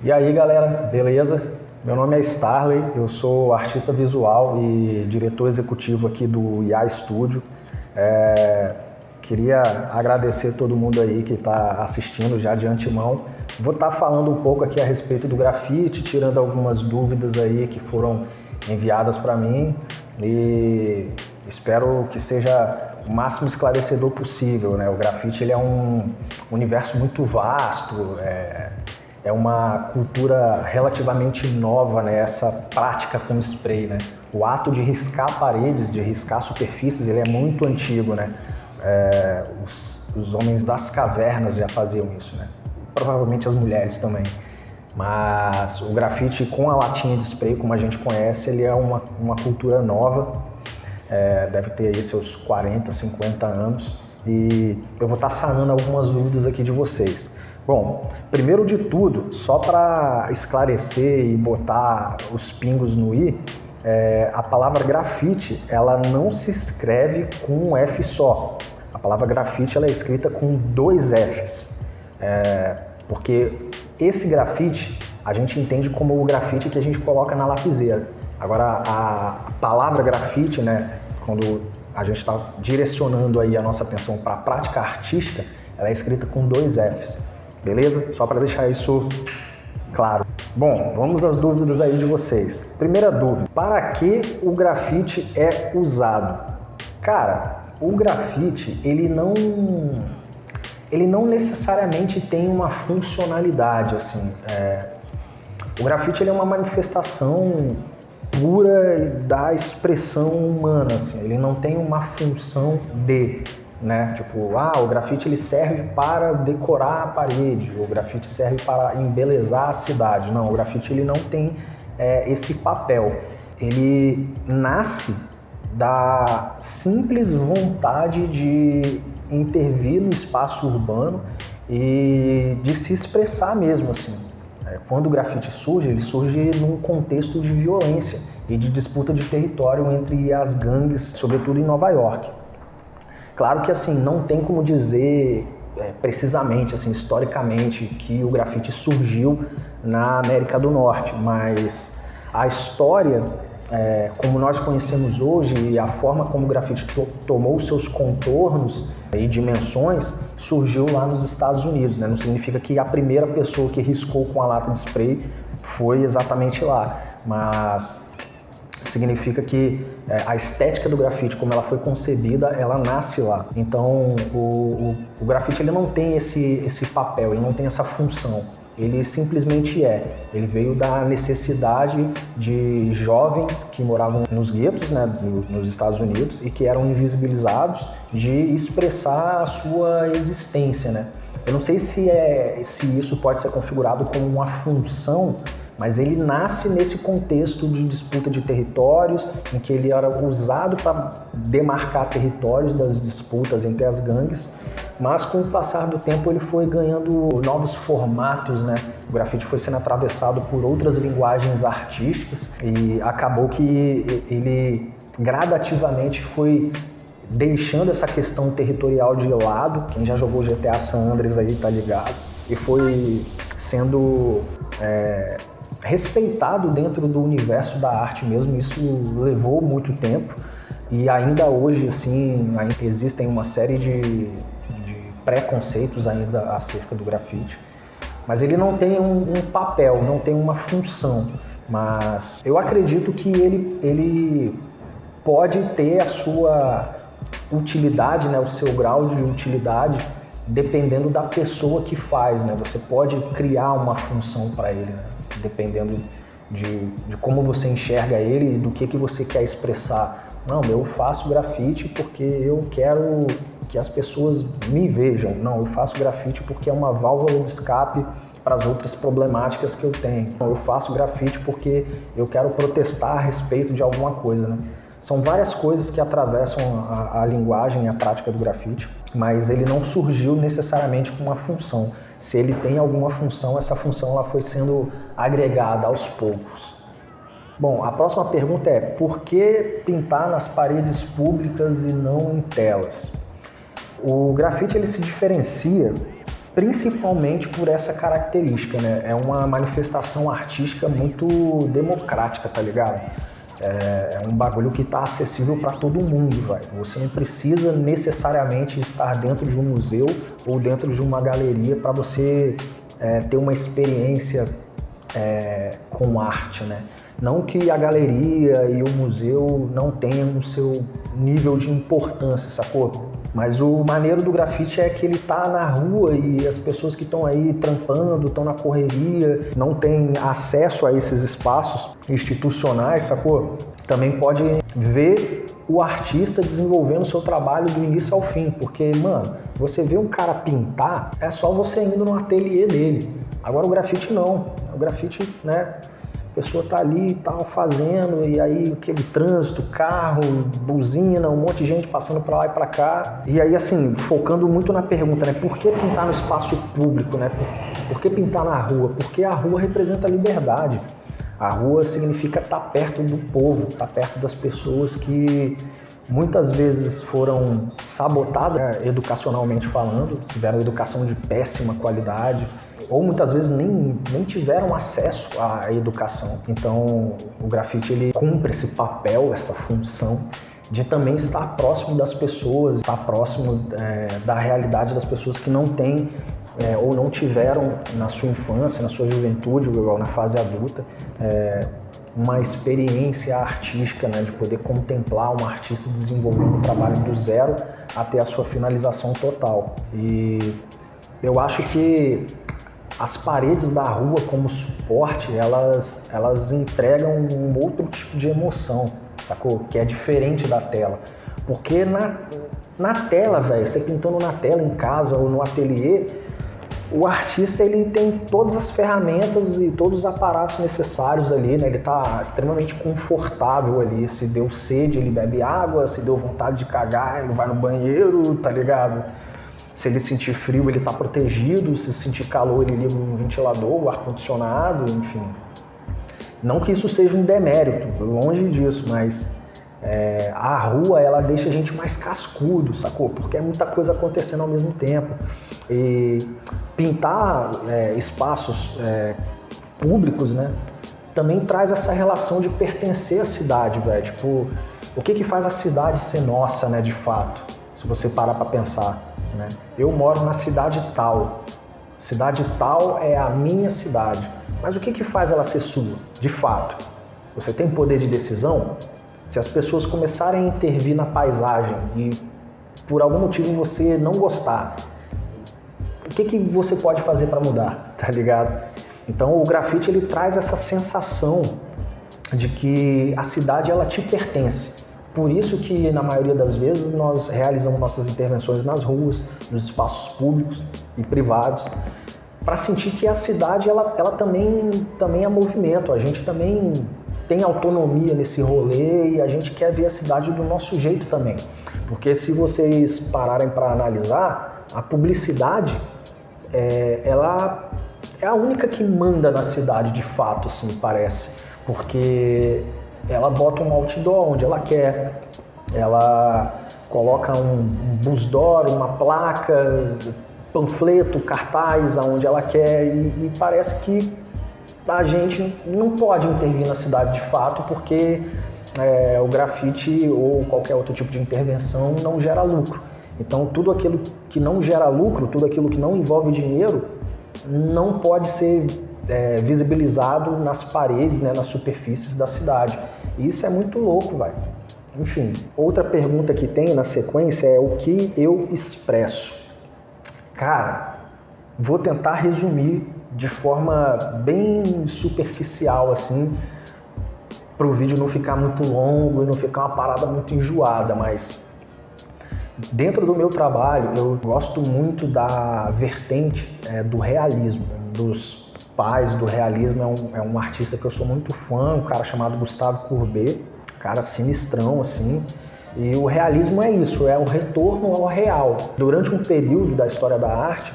E aí galera, beleza? Meu nome é Starley, eu sou artista visual e diretor executivo aqui do IA Studio. Queria agradecer todo mundo aí que está assistindo já de antemão. Vou estar falando um pouco aqui a respeito do grafite, tirando algumas dúvidas aí que foram enviadas para mim e espero que seja o máximo esclarecedor possível, né? O grafite ele é um universo muito vasto, é uma cultura relativamente nova, né? Essa prática com spray, né? O ato de riscar paredes, de riscar superfícies, ele é muito antigo, né? Os homens das cavernas já faziam isso, né? Provavelmente as mulheres também. Mas o grafite com a latinha de spray, como a gente conhece, ele é uma cultura nova, deve ter aí seus 40, 50 anos, e eu vou estar sanando algumas dúvidas aqui de vocês. Bom, primeiro de tudo, só para esclarecer e botar os pingos no i, a palavra grafite, ela não se escreve com um F só. A palavra grafite ela é escrita com 2 Fs, porque esse grafite a gente entende como o grafite que a gente coloca na lapiseira. Agora, a palavra grafite, né, quando a gente está direcionando aí a nossa atenção para a prática artística, ela é escrita com 2 Fs. Beleza? Só para deixar isso claro. Bom, vamos às dúvidas aí de vocês. Primeira dúvida, para que o grafite é usado? Cara, o grafite, ele não necessariamente tem uma funcionalidade, assim. O grafite ele é uma manifestação pura da expressão humana, assim. Ele não tem uma função de... né? Tipo, o grafite ele serve para decorar a parede, o grafite serve para embelezar a cidade. Não, o grafite ele não tem esse papel. Ele nasce da simples vontade de intervir no espaço urbano e de se expressar mesmo, assim. Quando o grafite surge, ele surge num contexto de violência e de disputa de território entre as gangues, sobretudo em Nova York. Claro que assim, não tem como dizer precisamente, assim, historicamente, que o grafite surgiu na América do Norte, mas a história, como nós conhecemos hoje, e a forma como o grafite tomou seus contornos e dimensões, surgiu lá nos Estados Unidos, né? Não significa que a primeira pessoa que riscou com a lata de spray foi exatamente lá, mas... significa que a estética do grafite, como ela foi concebida, ela nasce lá. Então, o grafite ele não tem esse papel, ele não tem essa função. Ele simplesmente Ele veio da necessidade de jovens que moravam nos guetos, né, nos Estados Unidos, e que eram invisibilizados, de expressar a sua existência, né? Eu não sei se isso pode ser configurado como uma função, mas ele nasce nesse contexto de disputa de territórios, em que ele era usado para demarcar territórios das disputas entre as gangues, mas com o passar do tempo ele foi ganhando novos formatos, né? O grafite foi sendo atravessado por outras linguagens artísticas e acabou que ele gradativamente foi deixando essa questão territorial de lado. Quem já jogou GTA San Andreas aí tá ligado, e foi sendo respeitado dentro do universo da arte mesmo. Isso levou muito tempo e ainda hoje, assim, ainda existem uma série de preconceitos ainda acerca do grafite, mas ele não tem um papel, não tem uma função, mas eu acredito que ele pode ter a sua utilidade, né, o seu grau de utilidade, dependendo da pessoa que faz, né? Você pode criar uma função para ele, né? Dependendo de como você enxerga ele e do que você quer expressar. Não, eu faço grafite porque eu quero que as pessoas me vejam. Não, eu faço grafite porque é uma válvula de escape para as outras problemáticas que eu tenho. Eu faço grafite porque eu quero protestar a respeito de alguma coisa, né? São várias coisas que atravessam a linguagem e a prática do grafite, mas ele não surgiu necessariamente com uma função. Se ele tem alguma função, essa função ela foi sendo agregada aos poucos. Bom, a próxima pergunta é: por que pintar nas paredes públicas e não em telas? O grafite ele se diferencia principalmente por essa característica, né? É uma manifestação artística muito democrática, tá ligado? É um bagulho que tá acessível para todo mundo, velho. Você não precisa necessariamente estar dentro de um museu ou dentro de uma galeria para você ter uma experiência com arte, né? Não que a galeria e o museu não tenham o seu nível de importância, sacou? Mas o maneiro do grafite é que ele tá na rua e as pessoas que estão aí trampando, estão na correria, não têm acesso a esses espaços institucionais, sacou? Também pode ver o artista desenvolvendo o seu trabalho do início ao fim, porque, mano, você vê um cara pintar, é só você indo no ateliê dele. Agora o grafite não. O grafite, né? A pessoa tá ali e tal, fazendo, e aí aquele trânsito, carro, buzina, um monte de gente passando pra lá e pra cá. E aí, assim, focando muito na pergunta, né? Por que pintar no espaço público, né? Por que pintar na rua? Porque a rua representa a liberdade. A rua significa estar perto do povo, estar perto das pessoas que muitas vezes foram sabotadas, educacionalmente falando, tiveram educação de péssima qualidade, ou muitas vezes nem tiveram acesso à educação. Então o grafite ele cumpre esse papel, essa função de também estar próximo das pessoas, estar próximo da realidade das pessoas que não têm ou não tiveram na sua infância, na sua juventude, ou na fase adulta, uma experiência artística, né, de poder contemplar um artista desenvolvendo o trabalho do zero até a sua finalização total. E eu acho que as paredes da rua como suporte, elas entregam um outro tipo de emoção, sacou? Que é diferente da tela. Porque na tela, velho, você pintando na tela em casa ou no ateliê, o artista ele tem todas as ferramentas e todos os aparatos necessários ali, né? Ele está extremamente confortável ali. Se deu sede, ele bebe água. Se deu vontade de cagar, ele vai no banheiro, tá ligado? Se ele sentir frio, ele está protegido. Se sentir calor, ele liga um ventilador, o ar-condicionado, enfim. Não que isso seja um demérito, longe disso, mas a rua ela deixa a gente mais cascudo, sacou? Porque é muita coisa acontecendo ao mesmo tempo. E pintar espaços públicos, né, também traz essa relação de pertencer à cidade, velho. Tipo, o que faz a cidade ser nossa, né, de fato? Se você parar pra pensar, né? Eu moro na cidade tal. Cidade tal é a minha cidade. Mas o que faz ela ser sua, de fato? Você tem poder de decisão? Se as pessoas começarem a intervir na paisagem e por algum motivo você não gostar, o que você pode fazer para mudar, tá ligado? Então o grafite ele traz essa sensação de que a cidade ela te pertence. Por isso que na maioria das vezes nós realizamos nossas intervenções nas ruas, nos espaços públicos e privados, para sentir que a cidade ela também é movimento, a gente também tem autonomia nesse rolê e a gente quer ver a cidade do nosso jeito também. Porque se vocês pararem para analisar, a publicidade, ela é a única que manda na cidade de fato, assim, parece. Porque ela bota um outdoor onde ela quer, ela coloca um busdoor, uma placa, panfleto, cartaz aonde ela quer e parece que a gente não pode intervir na cidade de fato porque o grafite ou qualquer outro tipo de intervenção não gera lucro. Então tudo aquilo que não gera lucro, tudo aquilo que não envolve dinheiro, não pode ser visibilizado nas paredes, né, nas superfícies da cidade. E isso é muito louco, velho. Enfim, outra pergunta que tem na sequência é o que eu expresso. Cara, vou tentar resumir de forma bem superficial, assim, para o vídeo não ficar muito longo e não ficar uma parada muito enjoada, mas dentro do meu trabalho eu gosto muito da vertente do realismo, dos pais do realismo. É um artista que eu sou muito fã, um cara chamado Gustave Courbet, cara sinistrão, assim. E o realismo é isso, é o retorno ao real. Durante um período da história da arte,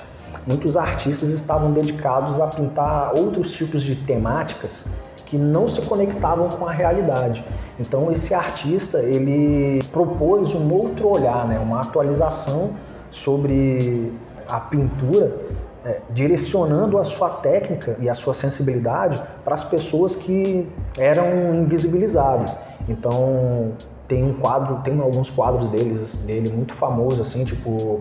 muitos artistas estavam dedicados a pintar outros tipos de temáticas que não se conectavam com a realidade. Então esse artista, ele propôs um outro olhar, né? Uma atualização sobre a pintura direcionando a sua técnica e a sua sensibilidade para as pessoas que eram invisibilizadas. Então tem alguns quadros dele muito famosos, assim, tipo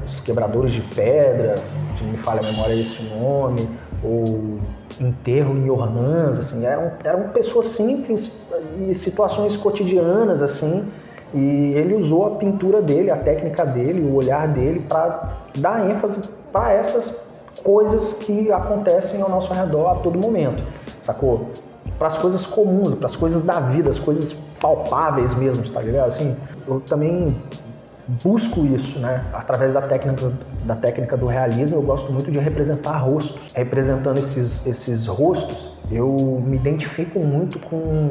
Os Quebradores de Pedras, se não me falha a memória esse nome, ou Enterro em Ornans, assim, eram pessoas simples e situações cotidianas, assim, e ele usou a pintura dele, a técnica dele, o olhar dele para dar ênfase para essas coisas que acontecem ao nosso redor a todo momento, sacou? Para as coisas comuns, para as coisas da vida, as coisas palpáveis mesmo, tá ligado? Assim, eu também busco isso, né? Através da técnica do realismo, eu gosto muito de representar rostos. Representando esses rostos, eu me identifico muito com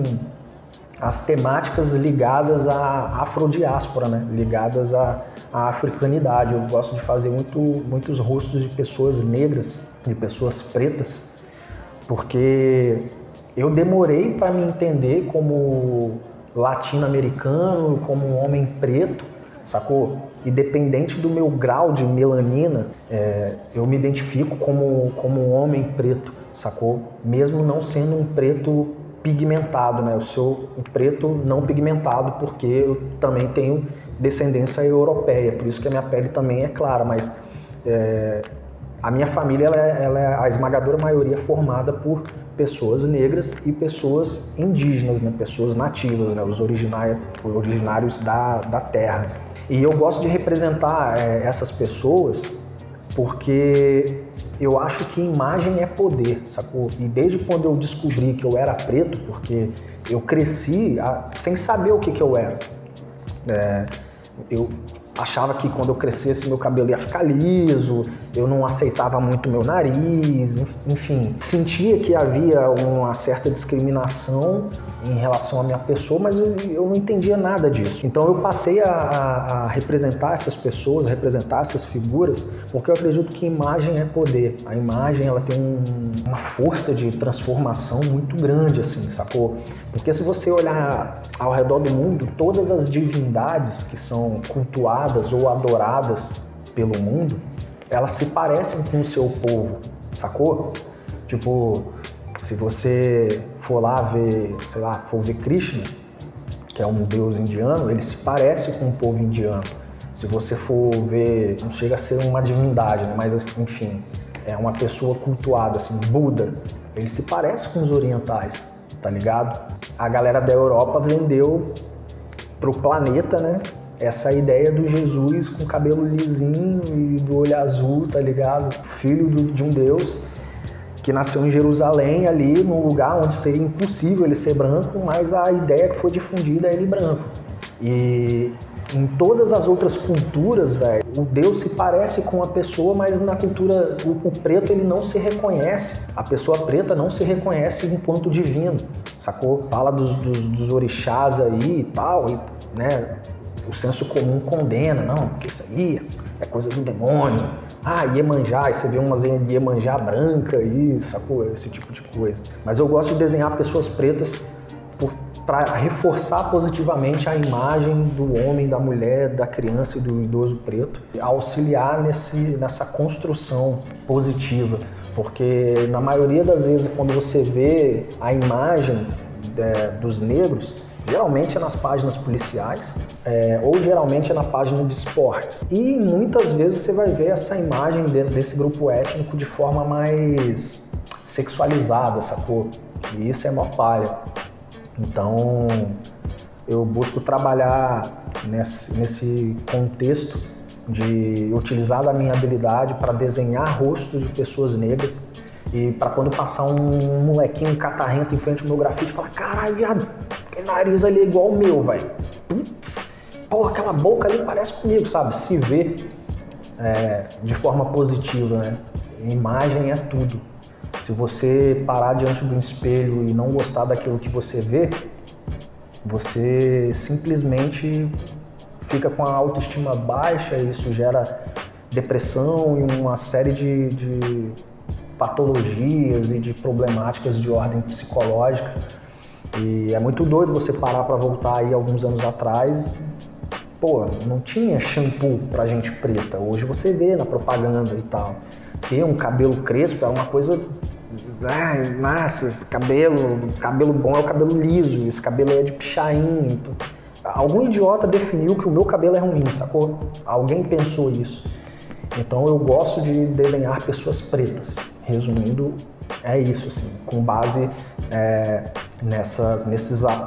as temáticas ligadas à afrodiáspora, né? Ligadas à africanidade. Eu gosto de fazer muitos rostos de pessoas negras, de pessoas pretas, porque eu demorei para me entender como latino-americano, como um homem preto, sacou? Independente do meu grau de melanina, eu me identifico como um homem preto, sacou? Mesmo não sendo um preto pigmentado, né? Eu sou um preto não pigmentado porque eu também tenho descendência europeia, por isso que a minha pele também é clara, mas a minha família ela é a esmagadora maioria formada por pessoas negras e pessoas indígenas, né? Pessoas nativas, né? Os originários da terra. E eu gosto de representar essas pessoas porque eu acho que imagem é poder, sacou? E desde quando eu descobri que eu era preto, porque eu cresci sem saber o que eu era. Eu achava que quando eu crescesse meu cabelo ia ficar liso, eu não aceitava muito meu nariz, enfim. Sentia que havia uma certa discriminação em relação à minha pessoa, mas eu não entendia nada disso. Então eu passei a representar essas pessoas, a representar essas figuras, porque eu acredito que imagem é poder. A imagem ela tem uma força de transformação muito grande, assim, sacou? Porque se você olhar ao redor do mundo, todas as divindades que são cultuadas ou adoradas pelo mundo, elas se parecem com o seu povo, sacou? Tipo, se você for lá ver, sei lá, for ver Krishna, que é um deus indiano, ele se parece com o povo indiano. Se você for ver, não chega a ser uma divindade, né? Mas enfim, é uma pessoa cultuada, assim, Buda, ele se parece com os orientais, tá ligado? A galera da Europa vendeu pro planeta, né, essa ideia do Jesus com cabelo lisinho e do olho azul, tá ligado? Filho de um deus que nasceu em Jerusalém, ali num lugar onde seria impossível ele ser branco, mas a ideia que foi difundida é ele branco. E em todas as outras culturas, velho, o Deus se parece com a pessoa, mas na cultura, o preto ele não se reconhece. A pessoa preta não se reconhece enquanto divino, sacou? Fala dos orixás aí e tal, né? O senso comum condena, não, porque isso aí é coisa do demônio. Ah, Iemanjá, aí você vê umas Iemanjá branca aí, sacou? Esse tipo de coisa. Mas eu gosto de desenhar pessoas pretas para reforçar positivamente a imagem do homem, da mulher, da criança e do idoso preto, auxiliar nessa construção positiva, porque na maioria das vezes quando você vê a imagem dos negros, geralmente é nas páginas policiais ou geralmente é na página de esportes. E muitas vezes você vai ver essa imagem desse grupo étnico de forma mais sexualizada, sacou? E isso é mó palha. Então, eu busco trabalhar nesse contexto de utilizar da minha habilidade para desenhar rostos de pessoas negras e para quando passar um molequinho catarrento em frente ao meu grafite, falar: caralho, viado, aquele nariz ali é igual o meu, velho. Putz, pô, aquela boca ali parece comigo, sabe? Se ver de forma positiva, né? Imagem é tudo. Se você parar diante do espelho e não gostar daquilo que você vê, você simplesmente fica com a autoestima baixa e isso gera depressão e uma série de patologias e de problemáticas de ordem psicológica. E é muito doido você parar para voltar aí alguns anos atrás. Pô, não tinha shampoo pra gente preta. Hoje você vê na propaganda e tal. ter um cabelo crespo é uma coisa... Ai, nossa, esse cabelo bom é o cabelo liso, esse cabelo é de pichain. Então, algum idiota definiu que o meu cabelo é ruim, sacou? Alguém pensou isso. Então eu gosto de desenhar pessoas pretas. Resumindo, é isso, assim, com base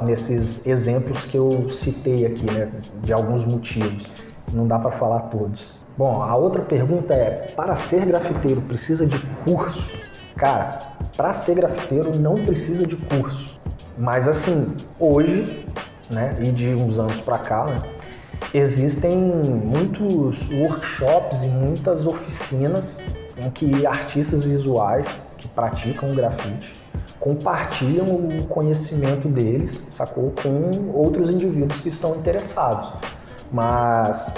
nesses exemplos que eu citei aqui, né, de alguns motivos. Não dá para falar todos. Bom, a outra pergunta é, para ser grafiteiro precisa de curso? Cara, para ser grafiteiro não precisa de curso. Mas assim, hoje, né, e de uns anos para cá, né, existem muitos workshops e muitas oficinas em que artistas visuais que praticam o grafite compartilham o conhecimento deles, sacou, com outros indivíduos que estão interessados. Mas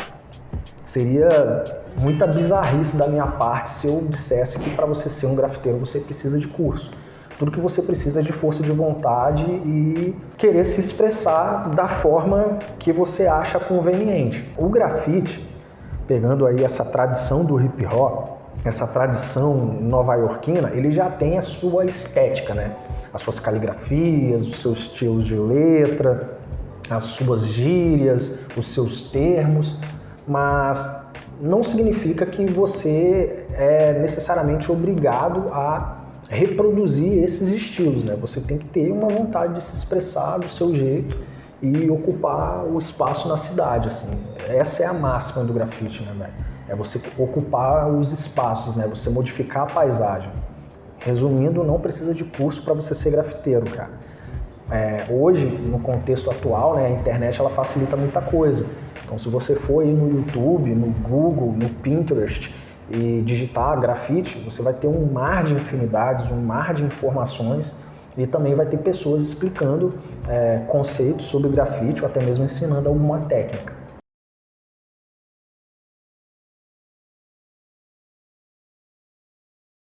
seria muita bizarrice da minha parte se eu dissesse que para você ser um grafiteiro você precisa de curso. Tudo que você precisa é de força de vontade e querer se expressar da forma que você acha conveniente. O grafite, pegando aí essa tradição do hip hop, essa tradição nova-iorquina, ele já tem a sua estética, né? As suas caligrafias, os seus estilos de letra, as suas gírias, os seus termos, mas não significa que você é necessariamente obrigado a reproduzir esses estilos, né? Você tem que ter uma vontade de se expressar do seu jeito e ocupar o espaço na cidade, assim. Essa é a máxima do grafite, né, velho? É você ocupar os espaços, né? Você modificar a paisagem. Resumindo, não precisa de curso para você ser grafiteiro, cara. Hoje, no contexto atual, né, a internet ela facilita muita coisa. Então, se você for aí no YouTube, no Google, no Pinterest e digitar grafite, você vai ter um mar de infinidades, um mar de informações e também vai ter pessoas explicando conceitos sobre grafite ou até mesmo ensinando alguma técnica.